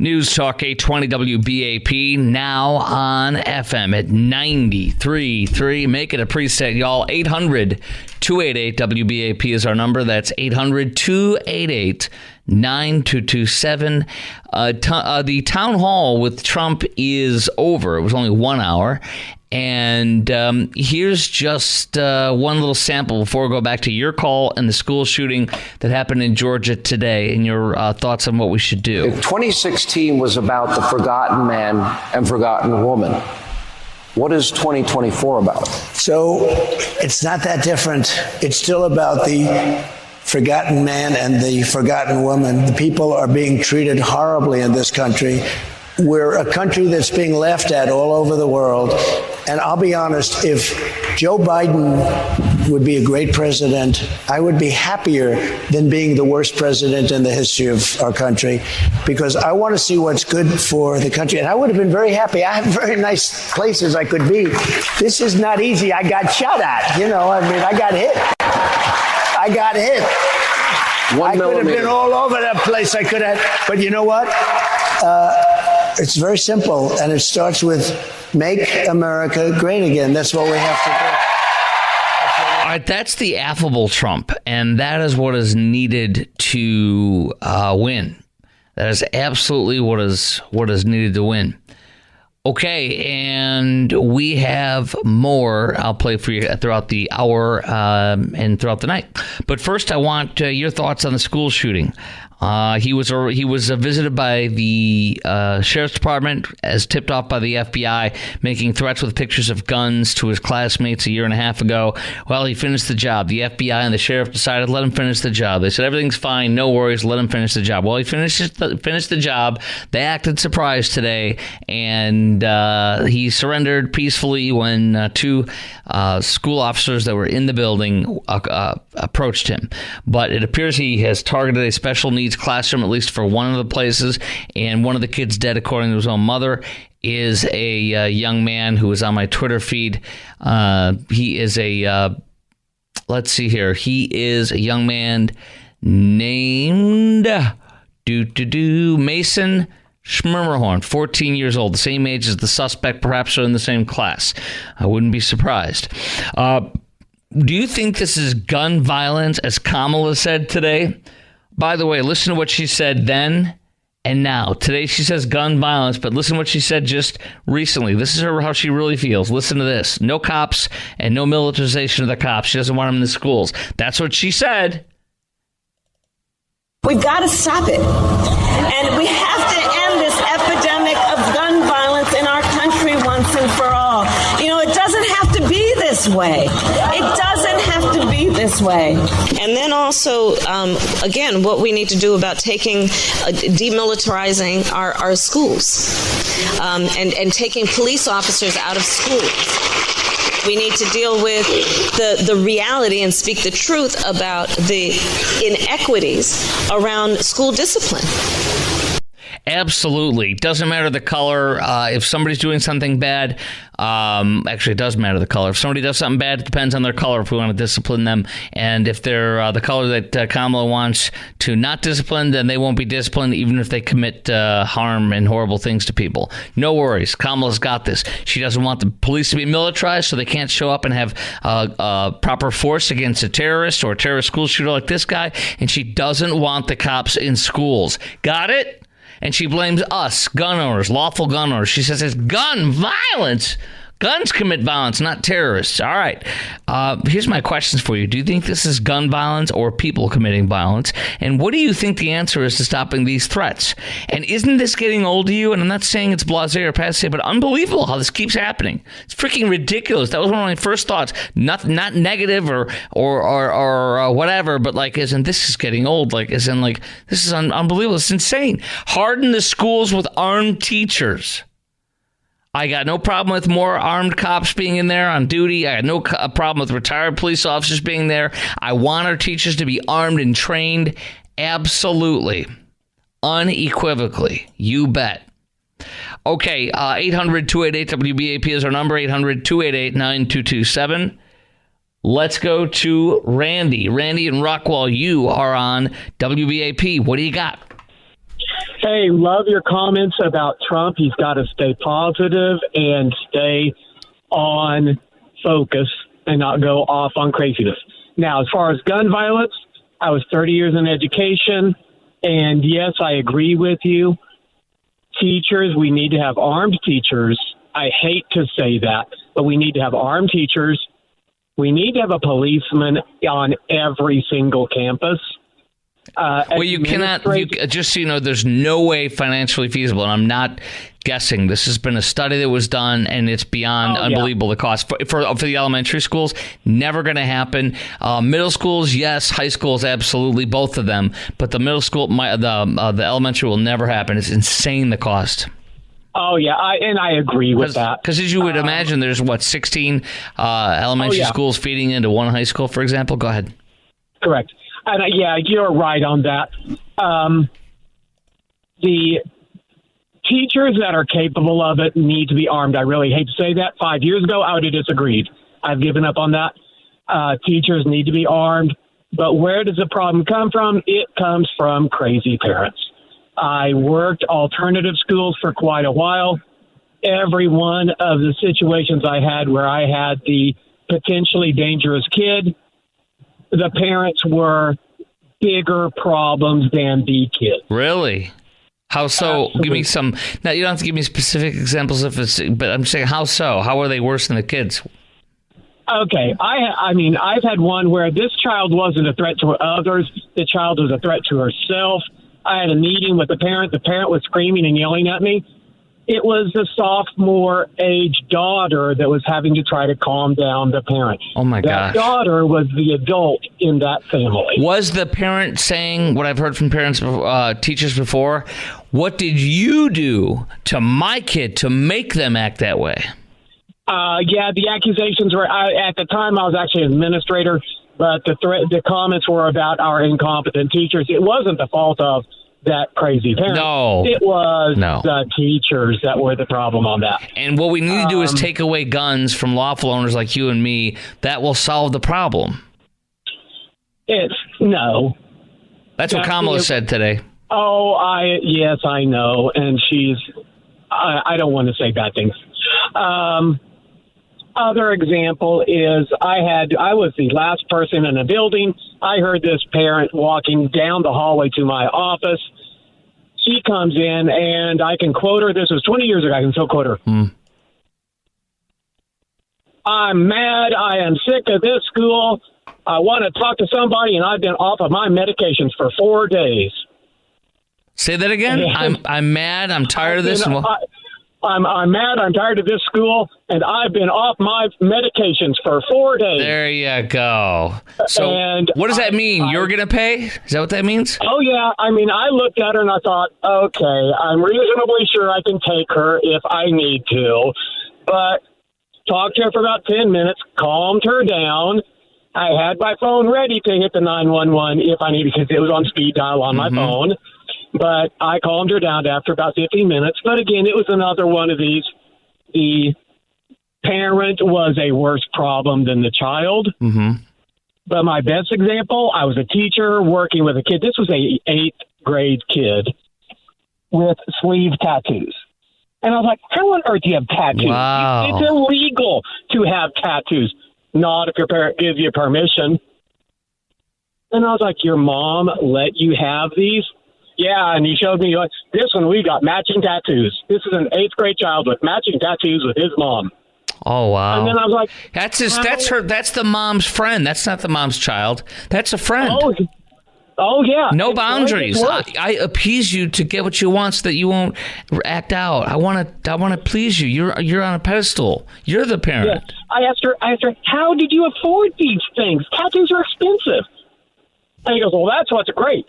News Talk 820 WBAP, now on FM at 93.3. Make it a preset, y'all. 800-288-WBAP is our number. That's 800-288-9227. The town hall with Trump is over. It was only 1 hour. And here's just one little sample before we go back to your call and the school shooting that happened in Georgia today and your thoughts on what we should do. 2016 was about the forgotten man and forgotten woman. What is 2024 about? So it's not that different. It's still about the forgotten man and the forgotten woman. The people are being treated horribly in this country. We're a country that's being laughed at all over the world. And I'll be honest, if Joe Biden would be a great president, I would be happier than being the worst president in the history of our country, because I want to see what's good for the country. And I would have been very happy. I have very nice places I could be. This is not easy. I got shot at. I got hit. I could have been all over that place. I could have. But you know what? It's very simple, and it starts with make America great again. That's what we have to do. All right, that's the affable Trump, and that is what is needed to win. That is absolutely what is needed to win. Okay, and we have more I'll play for you throughout the hour and throughout the night. But first, I want your thoughts on the school shooting. He was visited by the sheriff's department as tipped off by the FBI, making threats with pictures of guns to his classmates a year and a half ago. Well, he finished the job. The FBI and the sheriff decided let him finish the job. They said everything's fine, no worries, let him finish the job. Well, he finished the job. They acted surprised today, and he surrendered peacefully when two school officers that were in the building approached him. But it appears he has targeted a special needs classroom, at least for one of the places, and one of the kids dead, according to his own mother, is a young man who is on my Twitter feed. He is let's see here. He is a young man named Mason Schmermerhorn, 14 years old, the same age as the suspect, perhaps are in the same class. I wouldn't be surprised. Do you think this is gun violence, as Kamala said today? By the way, listen to what she said then and now. Today she says gun violence, but listen to what she said just recently. This is how she really feels. Listen to this. No cops and no militarization of the cops. She doesn't want them in the schools. That's what she said. We've got to stop it. And we have to end this epidemic of gun violence in our country once and for all. It doesn't have to be this way. It doesn't have to be this way. And then also, again, what we need to do about demilitarizing our schools and taking police officers out of schools. We need to deal with the reality and speak the truth about the inequities around school discipline. Absolutely. Doesn't matter the color. If somebody's doing something bad, actually it does matter the color. If somebody does something bad, it depends on their color if we want to discipline them. And if they're the color that Kamala wants to not discipline, then they won't be disciplined even if they commit harm and horrible things to people. No worries. Kamala's got this. She doesn't want the police to be militarized so they can't show up and have proper force against a terrorist or a terrorist school shooter like this guy. And she doesn't want the cops in schools. Got it? And she blames us, gun owners, lawful gun owners. She says it's gun violence. Guns commit violence, not terrorists. All right. Here's my questions for you. Do you think this is gun violence or people committing violence? And what do you think the answer is to stopping these threats? And isn't this getting old to you? And I'm not saying it's blasé or passé, but unbelievable how this keeps happening. It's freaking ridiculous. That was one of my first thoughts. Not negative or whatever, but isn't this is getting old? This is unbelievable. It's insane. Harden the schools with armed teachers. I got no problem with more armed cops being in there on duty. I got no problem with retired police officers being there. I want our teachers to be armed and trained. Absolutely. Unequivocally. You bet. Okay, 800-288-WBAP is our number, 800-288-9227. Let's go to Randy. Randy in Rockwall, you are on WBAP. What do you got? Hey, love your comments about Trump. He's got to stay positive and stay on focus and not go off on craziness. Now, as far as gun violence, I was 30 years in education, and yes, I agree with you. Teachers, we need to have armed teachers. I hate to say that, but we need to have armed teachers. We need to have a policeman on every single campus. Well, you cannot, just so you know, there's no way financially feasible, and I'm not guessing. This has been a study that was done, and it's beyond unbelievable. The cost for the elementary schools, never going to happen. Middle schools, yes. High schools, absolutely, both of them. But the middle school, the elementary will never happen. It's insane, the cost. Oh, yeah, I agree with that. Because as you would imagine, there's, 16 elementary schools feeding into one high school, for example? Go ahead. Correct. And you're right on that. The teachers that are capable of it need to be armed. I really hate to say that. 5 years ago, I would have disagreed. I've given up on that. Teachers need to be armed. But where does the problem come from? It comes from crazy parents. I worked alternative schools for quite a while. Every one of the situations I had where I had the potentially dangerous kid, the parents were bigger problems than the kid. Really? How so? Absolutely. Give me some. Now, you don't have to give me specific examples but I'm saying, how so? How are they worse than the kids? Okay. I mean, I've had one where this child wasn't a threat to others. The child was a threat to herself. I had a meeting with the parent. The parent was screaming and yelling at me. It was the sophomore-age daughter that was having to try to calm down the parent. Oh, my gosh. That daughter was the adult in that family. Was the parent saying what I've heard from parents, teachers before? What did you do to my kid to make them act that way? Yeah, the accusations were, at the time I was actually an administrator, but the comments were about our incompetent teachers. It wasn't the fault of that crazy parent. No. It was the teachers that were the problem on that. And what we need to do is take away guns from lawful owners like you and me. That will solve the problem. No. That's what Kamala said today. Oh, yes, I know. And I don't want to say bad things. Other example is I was the last person in a building. I heard this parent walking down the hallway to my office. She comes in, and I can quote her. This was 20 years ago. I can still quote her. I'm mad. I am sick of this school. I want to talk to somebody, and I've been off of my medications for 4 days. Say that again. I'm mad. I'm tired of this. I'm mad. I'm tired of this school, and I've been off my medications for 4 days. There you go. So what does that mean? You're going to pay? Is that what that means? Oh, yeah. I mean, I looked at her, and I thought, okay, I'm reasonably sure I can take her if I need to. But talked to her for about 10 minutes, calmed her down. I had my phone ready to hit the 911 if I needed, because it was on speed dial on my phone. But I calmed her down after about 15 minutes. But again, it was another one of these. The parent was a worse problem than the child. But my best example, I was a teacher working with a kid. This was a 8th grade kid with sleeve tattoos. And I was like, how on earth do you have tattoos? Wow. It's illegal to have tattoos. Not if your parent gives you permission. And I was like, your mom let you have these? Yeah, and he showed me, like, this one, we got matching tattoos. This is an 8th grade child with matching tattoos with his mom. Oh, wow. And then I was like, that's the mom's friend. That's not the mom's child. That's a friend. Oh yeah. No boundaries. I appease you to get what you want so that you won't act out. I want to please you. You're on a pedestal. You're the parent. Yes. I asked her, how did you afford these things? Tattoos are expensive. And he goes, well, that's what's great.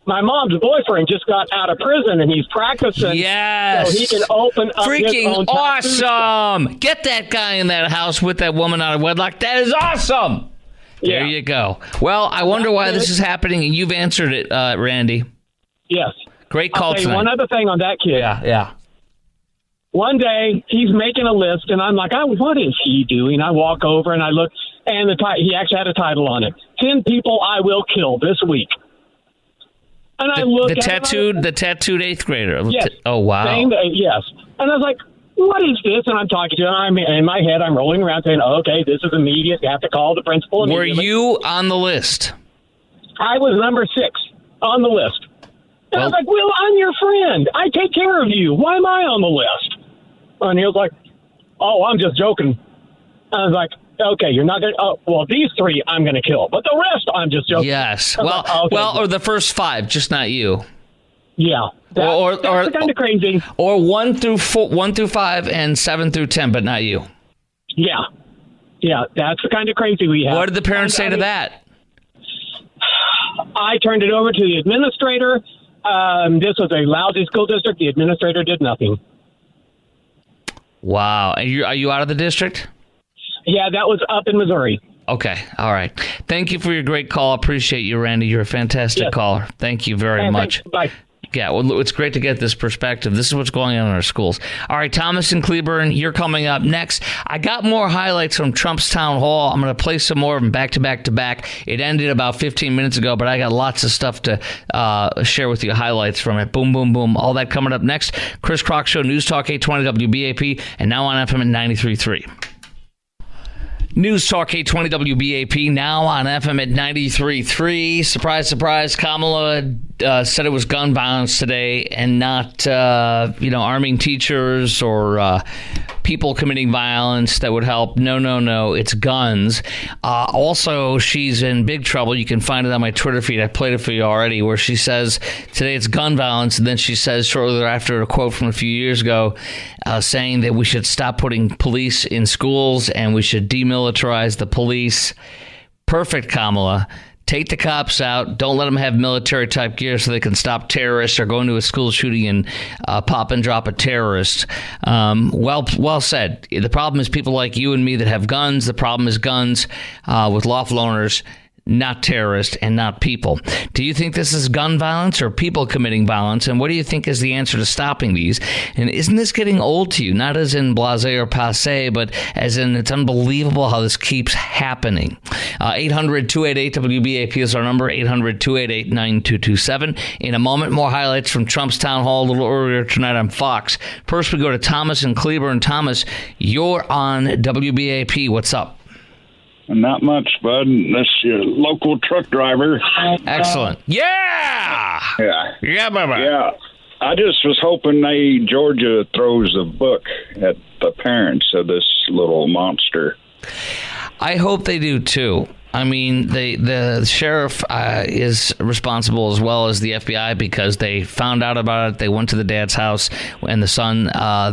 My mom's boyfriend just got out of prison, and he's practicing so he can open up his own awesome. Get that guy in that house with that woman out of wedlock. That is awesome. There you go. Well, I wonder why this is happening, and you've answered it, Randy. Yes. Great call tonight. One other thing on that kid. Yeah. One day, he's making a list, and I'm like, what is he doing? I walk over, and I look, and he actually had a title on it. 10 people I will kill this week. And I look the tattooed eighth grader. Yes. Oh, wow. Yes. And I was like, what is this? And I'm talking to him. I'm in my head. I'm rolling around saying, okay, this is immediate. You have to call the principal immediately. Were you on the list? I was number 6 on the list. And I was like, well, I'm your friend. I take care of you. Why am I on the list? And he was like, oh, I'm just joking. I was like, okay, you're not going to, well, these 3 I'm going to kill, but the rest I'm just joking. Yes. Well, or the first 5, just not you. Yeah. That's kind of crazy. Or 1 through 5 and 7 through 10, but not you. Yeah. Yeah, that's the kind of crazy we have. What did the parents say to that? I turned it over to the administrator. This was a lousy school district. The administrator did nothing. Wow. Are you out of the district? Yeah, that was up in Missouri. Okay. All right. Thank you for your great call. Appreciate you, Randy. You're a fantastic caller. Thank you very much. Thanks. Bye. Yeah, well, it's great to get this perspective. This is what's going on in our schools. All right, Thomas and Cleburne, you're coming up next. I got more highlights from Trump's town hall. I'm going to play some more of them back to back to back. It ended about 15 minutes ago, but I got lots of stuff to share with you, highlights from it. Boom, boom, boom. All that coming up next. Chris Krok Show, News Talk 820 WBAP, and now on FM at 93.3. News Talk 820 WBAP, now on FM at 93.3. Surprise, surprise, Kamala said it was gun violence today and not, arming teachers or people committing violence that would help. No, it's guns. Also, she's in big trouble. You can find it on my Twitter feed. I played it for you already, where she says today it's gun violence, and then she says shortly thereafter a quote from a few years ago saying that we should stop putting police in schools and we should demilitarize the police. Perfect, Kamala. Take the cops out. Don't let them have military-type gear so they can stop terrorists or go into a school shooting and pop and drop a terrorist. Well said. The problem is people like you and me that have guns. The problem is guns with lawful owners, not terrorists and not people. Do you think this is gun violence or people committing violence? And what do you think is the answer to stopping these? And isn't this getting old to you? Not as in blasé or passé, but as in it's unbelievable how this keeps happening. 800-288-WBAP is our number, 800-288-9227. In a moment, more highlights from Trump's town hall a little earlier tonight on Fox. First, we go to Thomas and Cleburne. Thomas, you're on WBAP. What's up? Not much, bud. That's your local truck driver. Excellent. Yeah, Bubba. Yeah. I just was hoping Georgia throws a book at the parents of this little monster. I hope they do, too. I mean, the sheriff is responsible as well as the FBI because they found out about it. They went to the dad's house and the son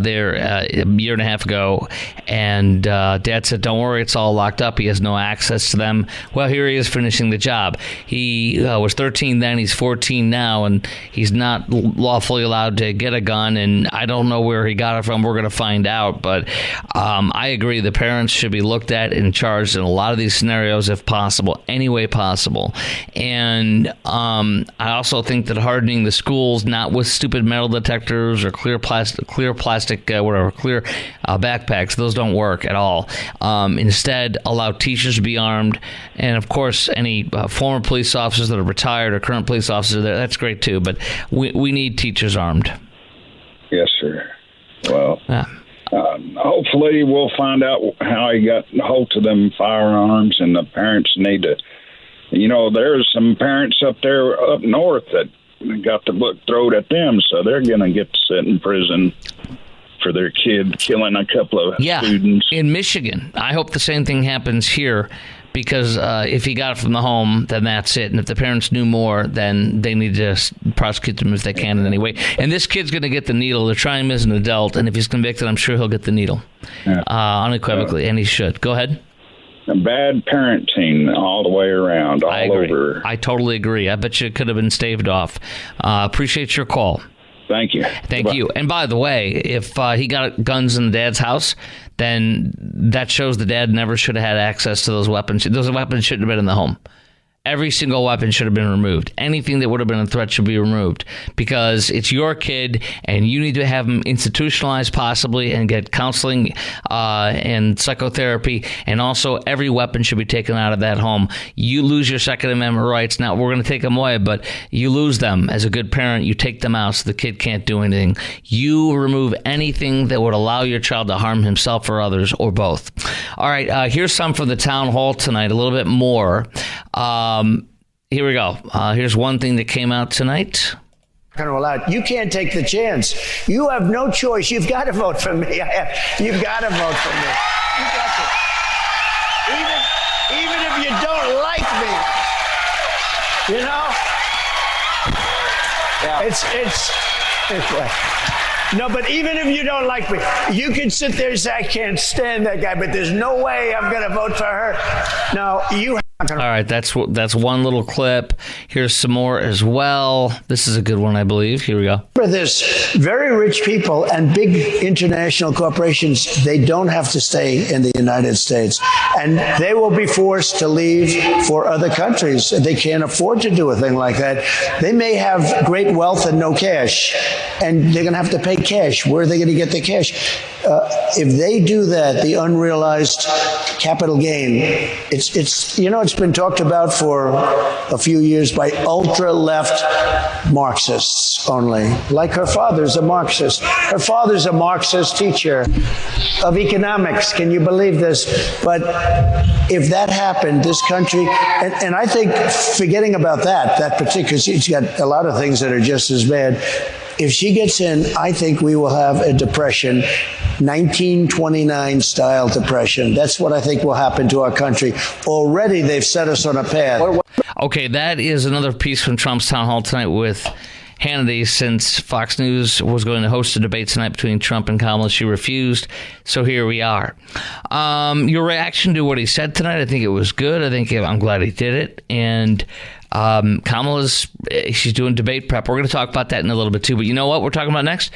there a year and a half ago, and dad said, don't worry, it's all locked up. He has no access to them. Well, here he is finishing the job. He was 13 then, he's 14 now, and he's not lawfully allowed to get a gun, and I don't know where he got it from. We're going to find out, but I agree the parents should be looked at and charged in a lot of these scenarios if possible, any way possible. And I also think that hardening the schools, not with stupid metal detectors or clear plastic, backpacks, those don't work at all. Instead, allow teachers to be armed. And of course, any former police officers that are retired or current police officers, that's great too. But we need teachers armed. Yes, sir. Well, hopefully we'll find out how he got hold of them firearms, and the parents need to, there's some parents up there up north that got the book thrown at them, so they're going to get to sit in prison for their kid killing a couple of students. In Michigan. I hope the same thing happens here, because if he got it from the home, then that's it. And if the parents knew more, then they need to prosecute them if they can in any way. And this kid's going to get the needle. They're trying him as an adult, and if he's convicted, I'm sure he'll get the needle unequivocally, and he should. Go ahead. Bad parenting all the way around, over. I totally agree. I bet you it could have been staved off. Appreciate your call. Thank you. Thank you. And by the way, if he got guns in the dad's house, then that shows the dad never should have had access to those weapons. Those weapons shouldn't have been in the home. every single weapon should have been removed. Anything that would have been a threat should be removed because it's your kid and you need to have them institutionalized possibly and get counseling and psychotherapy. And also every weapon should be taken out of that home. You lose your Second Amendment rights. Now we're going to take them away, but you lose them as a good parent. You take them out so the kid can't do anything. You remove anything that would allow your child to harm himself or others or both. All right, here's some from the town hall tonight, a little bit more. Here we go. Here's one thing that came out tonight. You can't take the chance. You have no choice. You've got to vote for me. You've got to vote for me. You got to. Even if you don't like me, you know. Yeah. It's no, but even if you don't like me, you can sit there and say, I can't stand that guy, but there's no way I'm going to vote for her. No, you. All right, that's one little clip. Here's some more as well. This is a good one, I believe. Here we go. For this, very rich people and big international corporations, they don't have to stay in the United States. And they will be forced to leave for other countries. They can't afford to do a thing like that. They may have great wealth and no cash, and they're going to have to pay cash. Where are they going to get the cash? If they do that, the unrealized capital gain, it's been talked about for a few years by ultra-left Marxists only. Like her father's a Marxist. Her father's a Marxist teacher of economics. Can you believe this? But if that happened, this country, and I think forgetting about that particular, she's got a lot of things that are just as bad. If she gets in, I think we will have a depression, 1929 style depression. That's what I think will happen to our country. Already they've set us on a path. Okay, that is another piece from Trump's town hall tonight with Hannity. Since Fox News was going to host a debate tonight between Trump and Kamala, she refused. So here we are. Your reaction to what he said tonight, I think it was good. I'm glad he did it. And she's doing debate prep. We're going to talk about that in a little bit too. But you know what we're talking about next?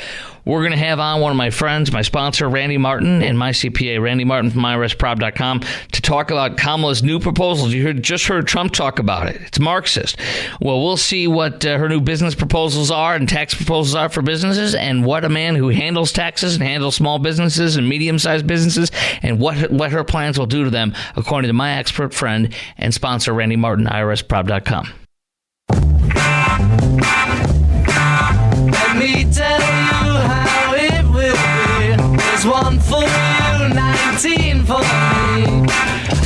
We're going to have on one of my friends, my sponsor, Randy Martin, and my CPA, Randy Martin from IRSprob.com, to talk about Kamala's new proposals. You just heard Trump talk about it. It's Marxist. Well, we'll see what her new business proposals are and tax proposals are for businesses, and what a man who handles taxes and handles small businesses and medium-sized businesses, and what her plans will do to them, according to my expert friend and sponsor, Randy Martin, IRSprob.com. Let me tell you how it will be. There's one for you, 19 for me.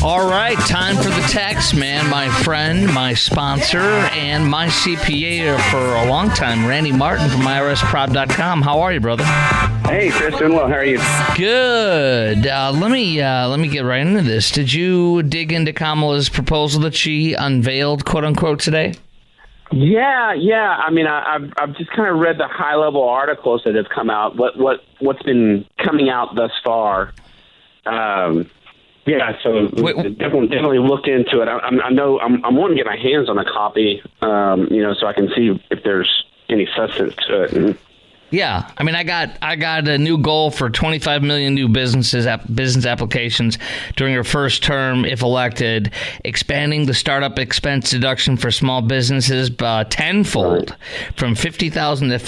All right, time for the text, man. My friend, my sponsor, and my CPA for a long time, Randy Martin from IRSprob.com. How are you, brother? Hey, Chris, doing well. How are you? Good. Let me get right into this. Did you dig into Kamala's proposal that she unveiled, quote unquote, today? Yeah. I mean, I've just kind of read the high level articles that have come out. What's been coming out thus far? So definitely looked into it. I know I'm wanting to get my hands on a copy, so I can see if there's any substance to it. Yeah, I mean, I got a new goal for 25 million new business applications during her first term, if elected, expanding the startup expense deduction for small businesses tenfold, from 50,000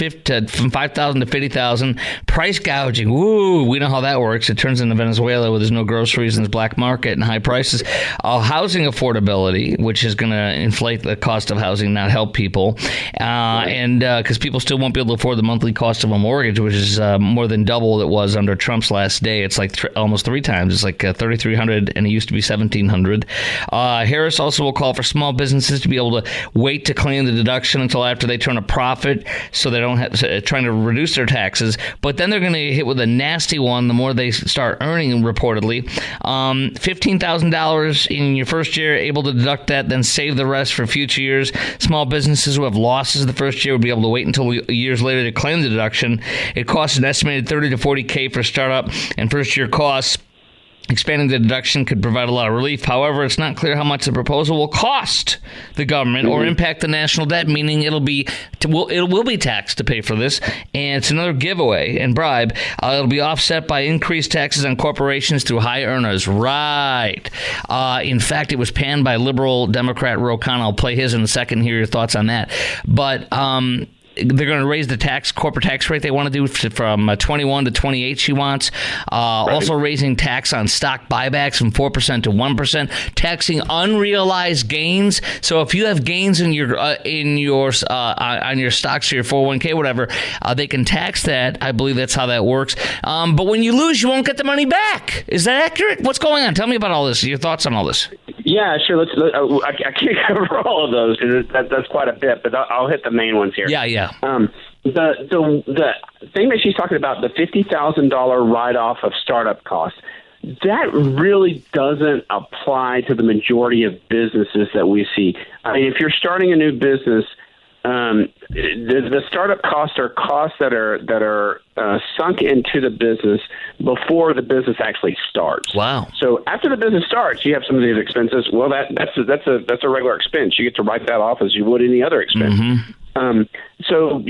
from 5,000 to 50,000. Price gouging, woo, we know how that works. It turns into Venezuela where there's no groceries and there's black market and high prices. Housing affordability, which is going to inflate the cost of housing, not help people, and because people still won't be able to afford the monthly cost of a mortgage, which is more than double what it was under Trump's last day. It's like almost three times. It's like $3,300, and it used to be $1,700. Harris also will call for small businesses to be able to wait to claim the deduction until after they turn a profit, so they don't have trying to reduce their taxes. But then they're going to get hit with a nasty one the more they start earning, reportedly. $15,000 in your first year, able to deduct that, then save the rest for future years. Small businesses who have losses the first year would be able to wait until years later to claim the deduction. It costs an estimated $30 to $40K for startup and first year costs. Expanding the deduction could provide a lot of relief. However, it's not clear how much the proposal will cost the government or impact the national debt, meaning it will be taxed to pay for this. And it's another giveaway and bribe. It'll be offset by increased taxes on corporations through high earners. Right. In fact, it was panned by liberal Democrat Ro Khanna. I'll play his in a second. Hear your thoughts on that. But they're going to raise the corporate tax rate they want to do from 21 to 28, she wants. Also raising tax on stock buybacks from 4% to 1%, taxing unrealized gains. So if you have gains on your stocks or your 401k, whatever, they can tax that. I believe that's how that works. But when you lose, you won't get the money back. Is that accurate? What's going on? Tell me about all this. Your thoughts on all this. Yeah, sure. I can't cover all of those because that's quite a bit, but I'll hit the main ones here. Yeah. The thing that she's talking about, the $50,000 write-off of startup costs, that really doesn't apply to the majority of businesses that we see. I mean, if you're starting a new business, the startup costs are costs that are sunk into the business before the business actually starts. Wow! So after the business starts, you have some of these expenses. Well, that's a regular expense. You get to write that off as you would any other expense. Mm-hmm. So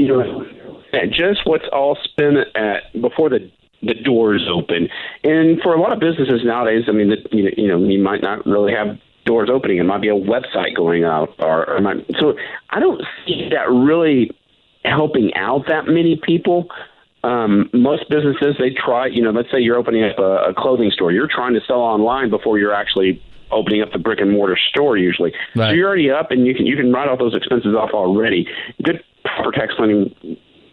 just what's all spent before the doors open, and for a lot of businesses nowadays, I mean, you might not really have doors opening. It might be a website going up, so I don't see that really helping out that many people. Most businesses, they try, let's say you're opening up a clothing store. You're trying to sell online before you're actually opening up the brick and mortar store usually. Right. So you're already up and you can write all those expenses off already. Good proper tax planning,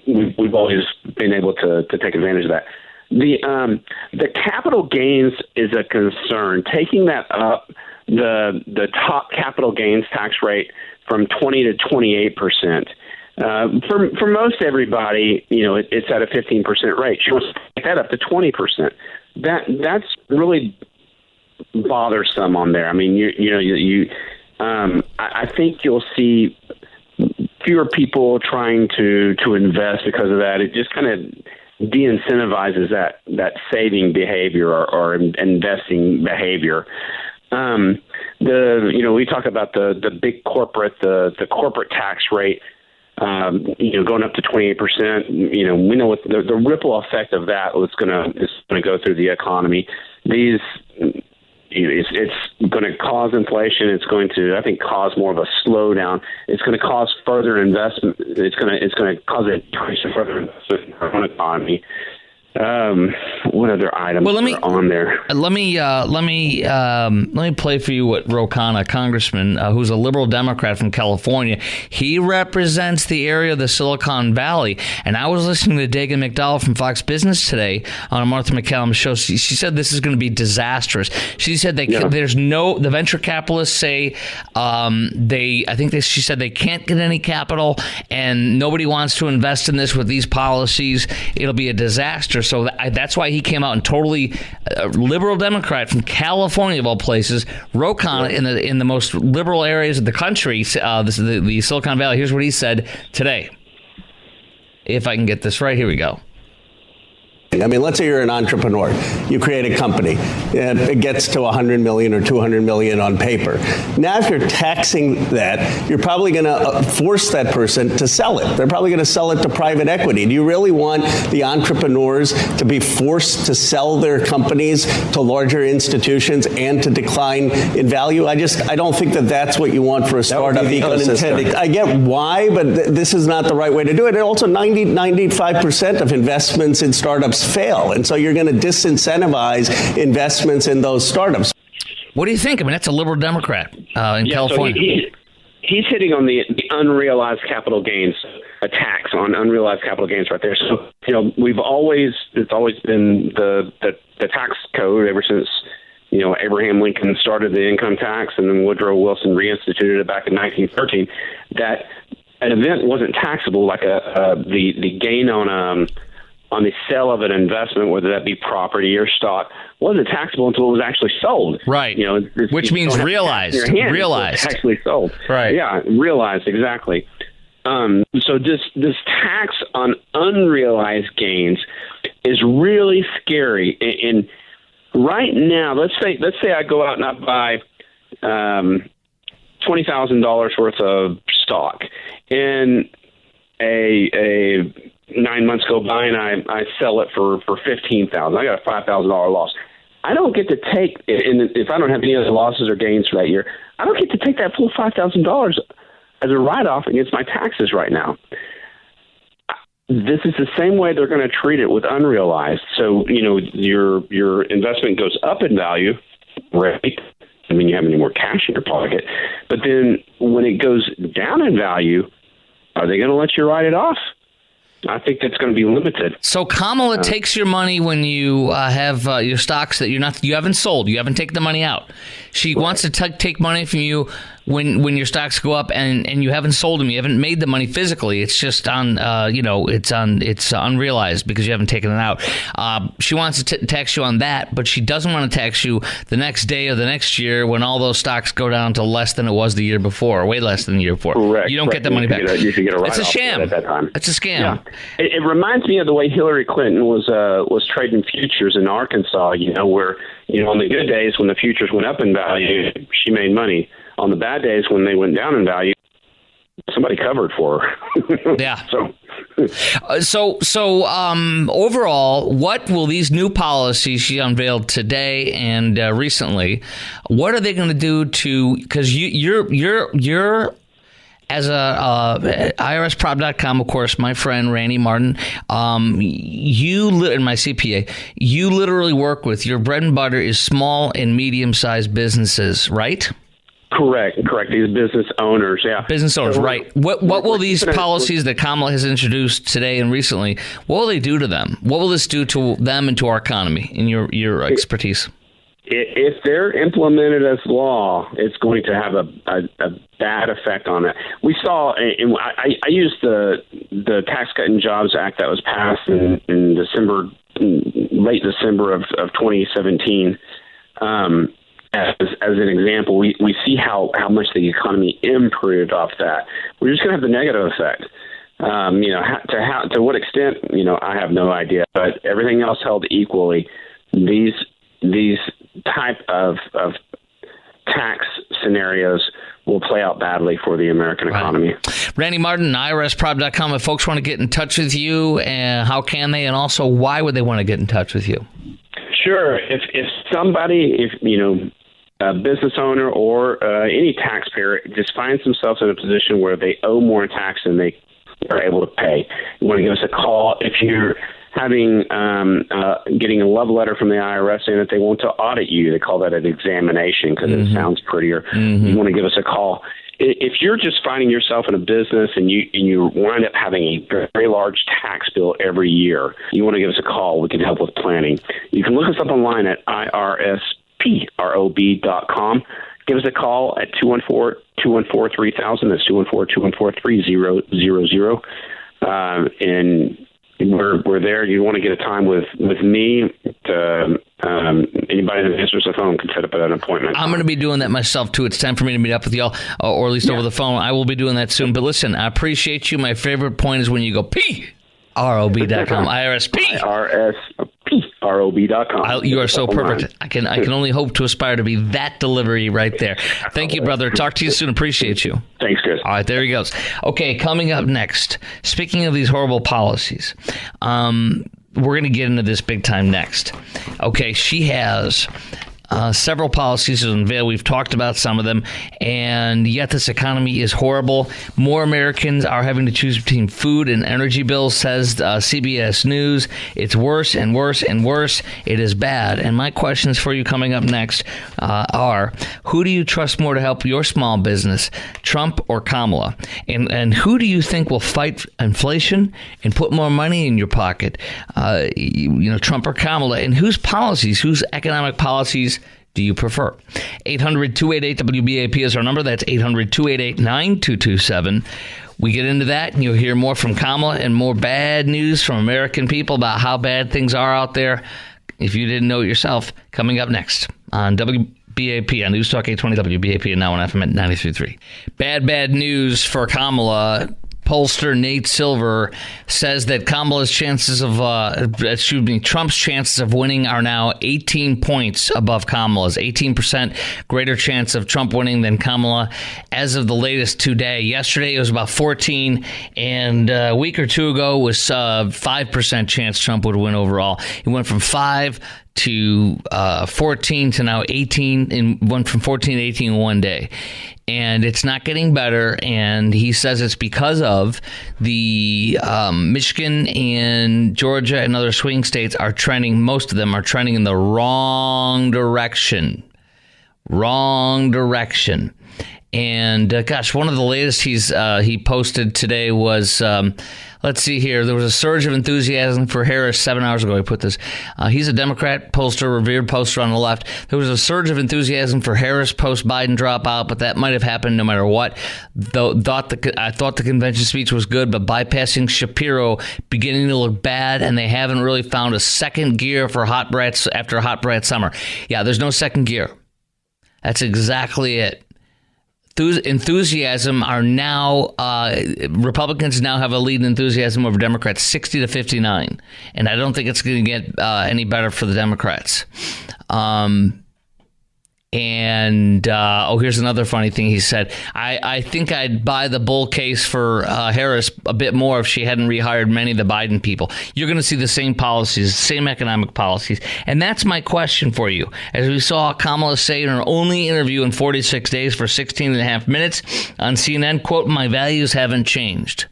we've always been able to take advantage of that. The capital gains is a concern. Taking that up, the top capital gains tax rate from 20 to 28%. For most everybody, it's at a 15% rate. She wants to take that up to 20%. That's really bothersome on there. I mean, I think you'll see fewer people trying to invest because of that. It just kind of de-incentivizes that saving behavior or investing behavior. We talk about the big corporate, the corporate tax rate, going up to 28%. We know what the ripple effect of that is going to go through the economy. It's going to cause inflation. It's going to, I think, cause more of a slowdown. It's going to cause further investment. It's going to cause a decrease in further investment in our own economy. What other items are on there? Let me play for you what Ro Khanna, congressman, who's a liberal Democrat from California. He represents the area of the Silicon Valley. And I was listening to Dagan McDowell from Fox Business today on a Martha McCallum show. She said this is going to be disastrous. She said the venture capitalists say she said they can't get any capital and nobody wants to invest in this with these policies. It'll be a disaster. So that's why he came out and totally liberal Democrat from California of all places, Ro Khanna in the most liberal areas of the country, the Silicon Valley. Here's what he said today. If I can get this right, here we go. I mean, let's say you're an entrepreneur. You create a company. It gets to 100 million or 200 million on paper. Now, if you're taxing that, you're probably going to force that person to sell it. They're probably going to sell it to private equity. Do you really want the entrepreneurs to be forced to sell their companies to larger institutions and to decline in value? I don't think that that's what you want for a startup ecosystem. I get why, but this is not the right way to do it. And also 95% of investments in startups fail. And so you're going to disincentivize investments in those startups. What do you think? I mean, that's a liberal Democrat in California. So he's hitting on the unrealized capital gains, a tax on unrealized capital gains right there. So, it's always been the tax code ever since, Abraham Lincoln started the income tax and then Woodrow Wilson reinstituted it back in 1913, that an event wasn't taxable like the gain on the sale of an investment, whether that be property or stock, wasn't taxable until it was actually sold. Right. Which means realized. Realized. Actually sold. Right. Yeah, realized, exactly. So this tax on unrealized gains is really scary. And right now, let's say I go out and I buy $20,000 worth of stock, and a 9 months go by and I sell it for $15,000. I got a $5,000 loss. I don't get to take, and if I don't have any other losses or gains for that year, I don't get to take that full $5,000 as a write-off against my taxes right now. This is the same way they're going to treat it with unrealized. So, your investment goes up in value, right? I mean, you have any more cash in your pocket. But then when it goes down in value, are they going to let you write it off? I think that's going to be limited. So Kamala takes your money when you have your stocks that you haven't sold. You haven't taken the money out. She wants to take money from you when your stocks go up and you haven't sold them. You haven't made the money physically. It's just on it's unrealized because you haven't taken it out. She wants to tax you on that, but she doesn't want to tax you the next day or the next year when all those stocks go down to less than it was the year before, or way less than the year before. Correct. You don't get the money back. You should get a write-off. It's a sham. At that time. It's a scam. Yeah. It reminds me of the way Hillary Clinton was trading futures in Arkansas, where, on the good days when the futures went up in value, she made money. On the bad days when they went down in value, somebody covered for her. Yeah. So overall, what will these new policies she unveiled today and recently, what are they going to do to, because you're as a IRSprop.com, of course, my friend Randy Martin, and my CPA, you literally work with, your bread and butter is small and medium-sized businesses, right? Correct. These business owners, yeah. Business owners, right. What will these policies that Kamala has introduced today and recently, what will they do to them? What will this do to them and to our economy, in your expertise? If they're implemented as law, it's going to have a bad effect on it. We saw, I used the Tax Cut and Jobs Act that was passed in late December of 2017. As an example, we see how much the economy improved off that. We're just going to have the negative effect. To what extent, I have no idea. But everything else held equally, these type of tax scenarios will play out badly for the American economy. Right. Randy Martin, IRSprop.com. If folks want to get in touch with you, how can they? And also, why would they want to get in touch with you? Sure. If a business owner or any taxpayer just finds themselves in a position where they owe more tax than they are able to pay, you want to give us a call. If you're getting a love letter from the IRS saying that they want to audit you, they call that an examination because it sounds prettier. Mm-hmm. You want to give us a call. If you're just finding yourself in a business and you wind up having a very large tax bill every year, you want to give us a call. We can help with planning. You can look us up online at IRSPROB.com. Give us a call at 214-214-3000. That's 214-214-3000. And we're there. You want to get a time with me. Anybody that answers the phone can set up an appointment. I'm going to be doing that myself, too. It's time for me to meet up with y'all, or at least over the phone. I will be doing that soon. But listen, I appreciate you. My favorite point is when you go PROB.com. IRSPROB.com. You are so perfect. I can only hope to aspire to be that delivery right there. Thank you, brother. Talk to you soon. Appreciate you. Thanks, Chris. All right, there he goes. Okay, coming up next, speaking of these horrible policies, we're going to get into this big time next. Okay, she has several policies to unveil. We've talked about some of them, and yet this economy is horrible. More Americans are having to choose between food and energy bills, says CBS News. It's worse and worse and worse. It is bad. And my questions for you coming up next are, who do you trust more to help your small business, Trump or Kamala? And who do you think will fight inflation and put more money in your pocket, Trump or Kamala? And whose policies, whose economic policies do you prefer? 800-288-WBAP is our number. That's 800-288-9227. We get into that, and you'll hear more from Kamala and more bad news from American people about how bad things are out there. If you didn't know it yourself, coming up next on WBAP on News Talk 820 WBAP and now on FM at 93.3. Bad news for Kamala. pollster Nate Silver says that Trump's chances of winning are now 18 points above Kamala's. 18% greater chance of Trump winning than Kamala as of the latest today. Yesterday it was about 14, and a week or two ago was 5% chance Trump would win overall. It went from 5 to 14 to now 18, and went from 14 to 18 in one day. And it's not getting better, and he says it's because of the Michigan and Georgia and other swing states are trending, most of them are trending in the wrong direction. And one of the latest he posted today was, let's see here. There was a surge of enthusiasm for Harris 7 hours ago. He put this. He's a Democrat pollster, revered pollster on the left. There was a surge of enthusiasm for Harris post-Biden dropout, but that might have happened no matter what. I thought the convention speech was good, but bypassing Shapiro beginning to look bad, and they haven't really found a second gear for hot brats after a hot brat summer. Yeah, there's no second gear. That's exactly it. Enthusiasm are now, Republicans now have a lead in enthusiasm over Democrats, 60 to 59. And I don't think it's going to get any better for the Democrats. Here's another funny thing he said. I think I'd buy the bull case for Harris a bit more if she hadn't rehired many of the Biden people. You're going to see the same policies, same economic policies. And that's my question for you. As we saw Kamala say in her only interview in 46 days for 16 and a half minutes on CNN, quote, "My values haven't changed,"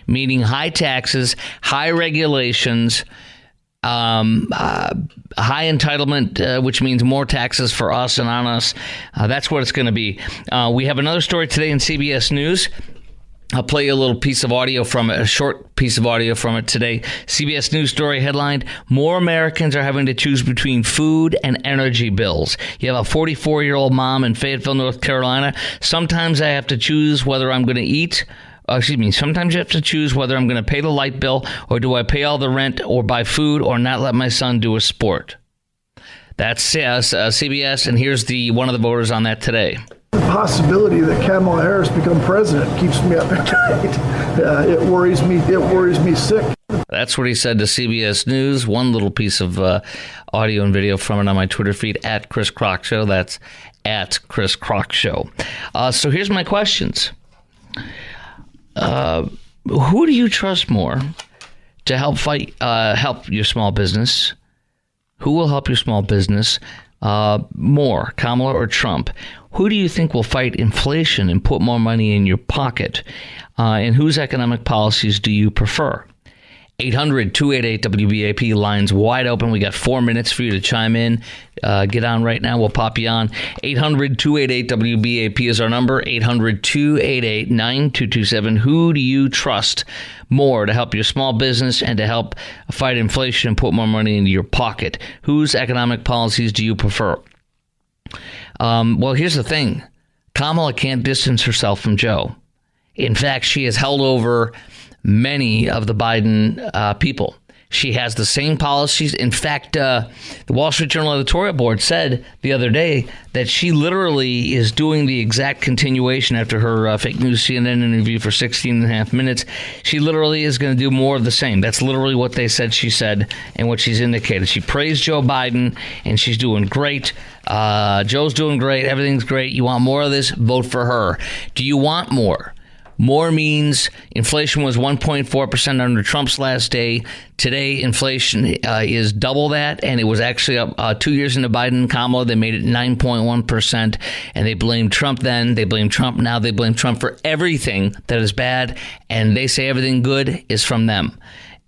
meaning high taxes, high regulations, high entitlement, which means more taxes for us and on us. That's what it's going to be. We have another story today in CBS News. I'll play you a little piece of audio from it, a short piece of audio from it today. CBS News story headlined, "More Americans are having to choose between food and energy bills." You have a 44-year-old mom in Fayetteville, North Carolina. "Sometimes I have to choose whether I'm going to eat. Sometimes you have to choose whether I'm going to pay the light bill, or do I pay all the rent or buy food or not let my son do a sport." That's CBS, and here's one of the voters on that today. The possibility that Kamala Harris become president keeps me up at night. It worries me. It worries me sick. That's what he said to CBS News. One little piece of audio and video from it on my Twitter feed, at Chris Krok Show. That's at Chris Krok Show. So here's my questions. Who do you trust more to help your small business? Who will help your small business more, Kamala or Trump? Who do you think will fight inflation and put more money in your pocket? And whose economic policies do you prefer? 800-288-WBAP, lines wide open. We got 4 minutes for you to chime in. Get on right now. We'll pop you on. 800-288-WBAP is our number. 800-288-9227. Who do you trust more to help your small business and to help fight inflation and put more money into your pocket? Whose economic policies do you prefer? Well, here's the thing. Kamala can't distance herself from Joe. In fact, she has held over many of the Biden people. She has the same policies. In fact, the Wall Street Journal editorial board said the other day that she literally is doing the exact continuation after her fake news CNN interview for 16 and a half minutes. She literally is going to do more of the same. That's literally what they said she said and what she's indicated. She praised Joe Biden, and she's doing great. Joe's doing great. Everything's great. You want more of this? Vote for her. Do you want more? More means inflation was 1.4% under Trump's last day. Today, inflation is double that, and it was actually up 2 years into Biden and Kamala. They made it 9.1%, and they blamed Trump then. They blame Trump now. They blame Trump for everything that is bad, and they say everything good is from them.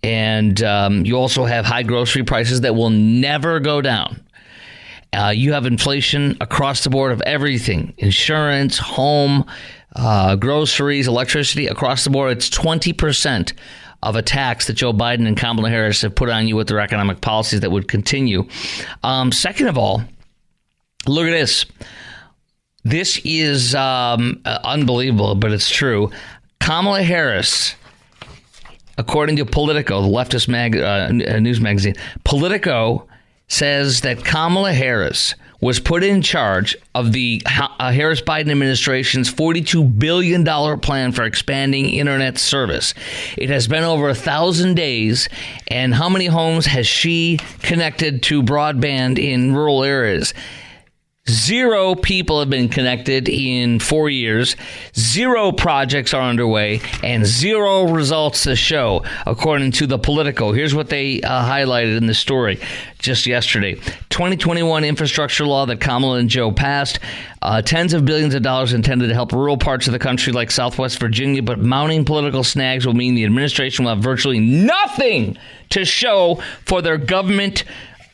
And you also have high grocery prices that will never go down. You have inflation across the board of everything, insurance, home, groceries, electricity, across the board. It's 20% of a tax that Joe Biden and Kamala Harris have put on you with their economic policies that would continue. Second of all, look at this. This is unbelievable, but it's true. Kamala Harris, according to Politico, the leftist news magazine, Politico says that Kamala Harris was put in charge of the Harris-Biden administration's $42 billion plan for expanding internet service. It has been over 1,000 days, and how many homes has she connected to broadband in rural areas? 0 people have been connected in 4 years. 0 projects are underway, and 0 results to show, according to the Politico. Here's what they highlighted in the story just yesterday. 2021 infrastructure law that Kamala and Joe passed. Tens of billions of dollars intended to help rural parts of the country like Southwest Virginia, but mounting political snags will mean the administration will have virtually nothing to show for their government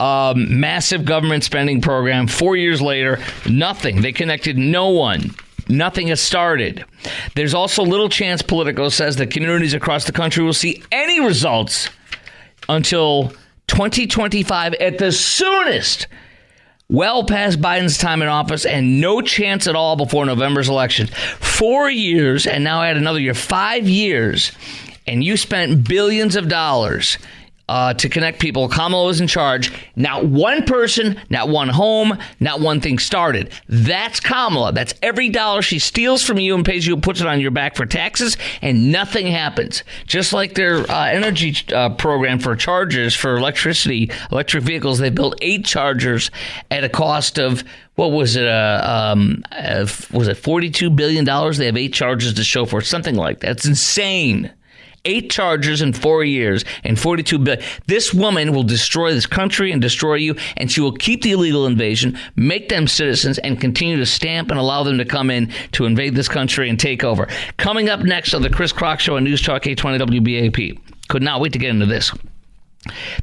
massive government spending program. 4 years later, nothing. They connected no one. Nothing has started. There's also little chance, Politico says, that communities across the country will see any results until 2025 at the soonest. Well past Biden's time in office, and no chance at all before November's election. 4 years, and now add another year. 5 years, and you spent billions of dollars to connect people. Kamala was in charge. Not one person, not one home, not one thing started. That's Kamala. That's every dollar she steals from you and pays you and puts it on your back for taxes, and nothing happens. Just like their energy program for chargers for electric vehicles, they built 8 chargers at a cost of, what was it? Was it $42 billion? They have 8 chargers to show for, something like that. It's insane. 8 chargers in 4 years and $42 billion. This woman will destroy this country and destroy you, and she will keep the illegal invasion, make them citizens, and continue to stamp and allow them to come in to invade this country and take over. Coming up next on the Chris Krok Show on News Talk 820 WBAP. Could not wait to get into this.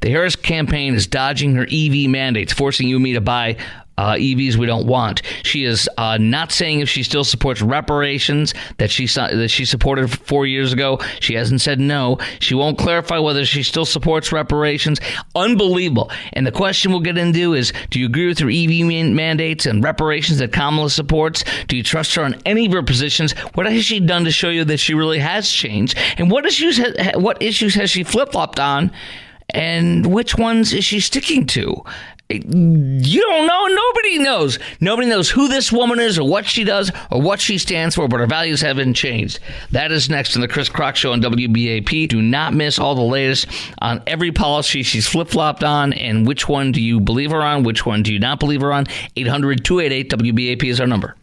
The Harris campaign is dodging her EV mandates, forcing you and me to buy EVs we don't want. She is not saying if she still supports reparations that she supported 4 years ago. She hasn't said no. She won't clarify whether she still supports reparations. Unbelievable. And the question we'll get into is, do you agree with her EV mandates and reparations that Kamala supports? Do you trust her on any of her positions? What has she done to show you that she really has changed? And what issues has she flip-flopped on? And which ones is she sticking to? You don't know. Nobody knows. Nobody knows who this woman is or what she does or what she stands for, but her values haven't changed. That is next on the Chris Krok Show on WBAP. Do not miss all the latest on every policy she's flip-flopped on, and which one do you believe her on, which one do you not believe her on. 800-288-WBAP is our number.